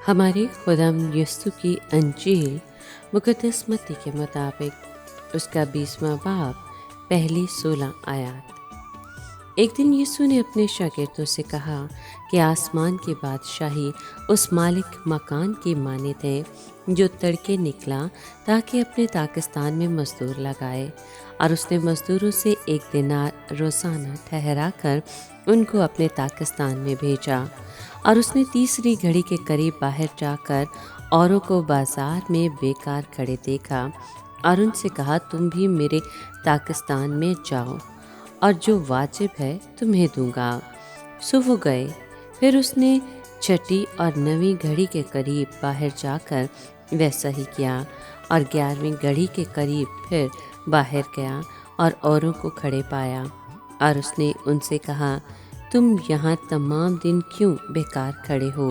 हमारे खुदाम यीशु की अंजील मुक़द्दस मत्ती के मुताबिक उसका 20वां बाब पहली 16 आयत। एक दिन यीशु ने अपने शागिर्दों से कहा कि आसमान की बादशाही उस मालिक मकान की मानद है जो तड़के निकला ताकि अपने ताकिस्तान में मजदूर लगाए, और उसने मजदूरों से 1 दिनार रोज़ाना ठहरा कर उनको अपने ताकिस्तान में भेजा। और उसने तीसरी घड़ी के करीब बाहर जाकर औरों को बाजार में बेकार खड़े देखा और उनसे कहा, तुम भी मेरे ताकिस्तान में जाओ और जो वाजिब है तुम्हें दूंगा। सो वो गए। फिर उसने छठी और 9वीं घड़ी के करीब बाहर जाकर वैसा ही किया, और 11वीं घड़ी के करीब फिर बाहर गया और औरों को खड़े पाया, और उसने उनसे कहा, तुम यहाँ तमाम दिन क्यों बेकार खड़े हो?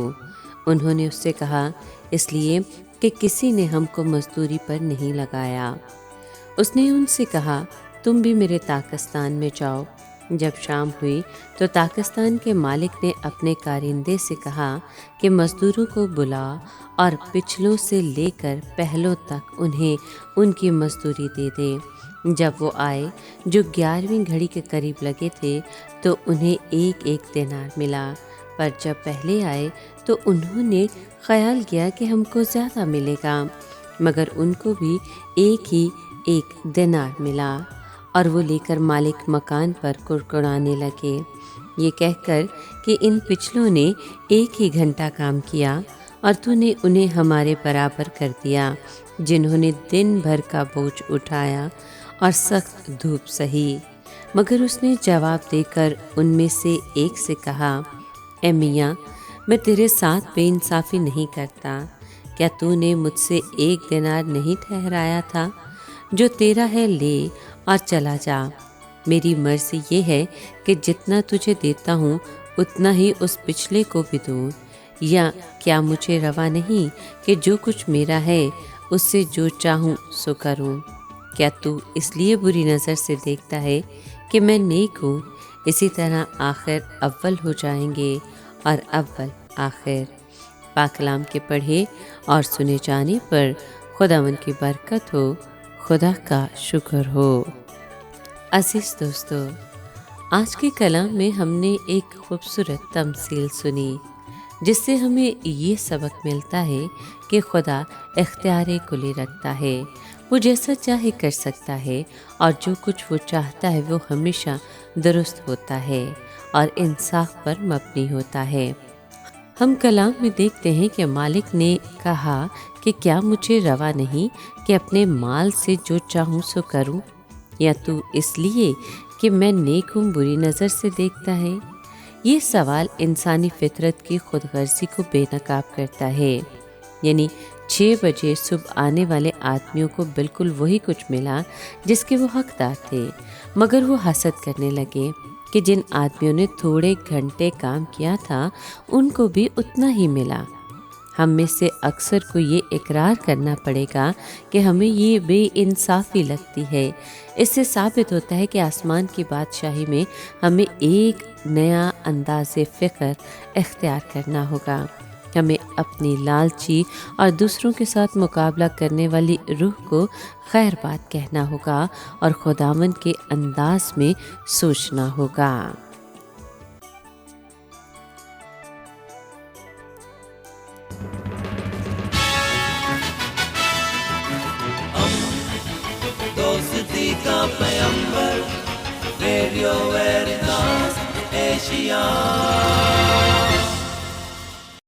उन्होंने उससे कहा, इसलिए कि किसी ने हमको मजदूरी पर नहीं लगाया। उसने उनसे कहा, तुम भी मेरे ताकिस्तान में जाओ। जब शाम हुई तो ताकिस्तान के मालिक ने अपने कारिंदे से कहा कि मजदूरों को बुला और पिछलों से लेकर पहलों तक उन्हें उनकी मजदूरी दे दे। जब वो आए जो 11वीं घड़ी के करीब लगे थे तो उन्हें 1-1 दिनार मिला, पर जब पहले आए तो उन्होंने ख्याल किया कि हमको ज़्यादा मिलेगा, मगर उनको भी 1 दिनार मिला, और वो लेकर मालिक मकान पर कुड़कुड़ाने लगे, ये कहकर कि इन पिछलों ने 1 ही घंटा काम किया और तूने उन्हें हमारे बराबर कर दिया, जिन्होंने दिन भर का बोझ उठाया और सख्त धूप सही। मगर उसने जवाब देकर उनमें से एक से कहा, ए मियाँ, मैं तेरे साथ बेइंसाफ़ी नहीं करता। क्या तूने मुझसे 1 दिनार नहीं ठहराया था? जो तेरा है ले और चला जा। मेरी मर्ज़ी ये है कि जितना तुझे देता हूँ उतना ही उस पिछले को भी दूँ। या क्या मुझे रवा नहीं कि जो कुछ मेरा है उससे जो चाहूँ सो करूँ? क्या तू इसलिए बुरी नज़र से देखता है कि मैं नेक हूँ? इसी तरह आखिर अव्वल हो जाएंगे और अव्वल आखिर। पाक कलाम के पढ़े और सुने जाने पर खुदावंद की बरकत हो, खुदा का शुक्र हो। अज़ीज़ दोस्तों, आज के कलाम में हमने एक खूबसूरत तमसील सुनी जिससे हमें ये सबक मिलता है कि खुदा इख्तियार कुली रखता है। वो जैसा चाहे कर सकता है और जो कुछ वो चाहता है वो हमेशा दुरुस्त होता है और इंसाफ पर मबनी होता है। हम कलाम में देखते हैं कि मालिक ने कहा कि क्या मुझे रवा नहीं कि अपने माल से जो चाहूँ सो करूँ? या तू इसलिए कि मैं नेक हूँ बुरी नज़र से देखता है? ये सवाल इंसानी फितरत की खुदगर्जी को बेनकाब करता है। यानी 6 बजे सुबह आने वाले आदमियों को बिल्कुल वही कुछ मिला जिसके वो हकदार थे, मगर वो हसद करने लगे कि जिन आदमियों ने थोड़े घंटे काम किया था उनको भी उतना ही मिला। हम में से अक्सर को ये इकरार करना पड़ेगा कि हमें ये बेइंसाफ़ी लगती है। इससे साबित होता है कि आसमान की बादशाही में हमें एक नया अंदाज़े फ़िक्र इख्तियार करना होगा। हमें अपनी लालची और दूसरों के साथ मुकाबला करने वाली रूह को खैर बात कहना होगा और खुदावंद के अंदाज में सोचना होगा। दोस्ती का पैगंबर, रेडियो वेरितास एशिया।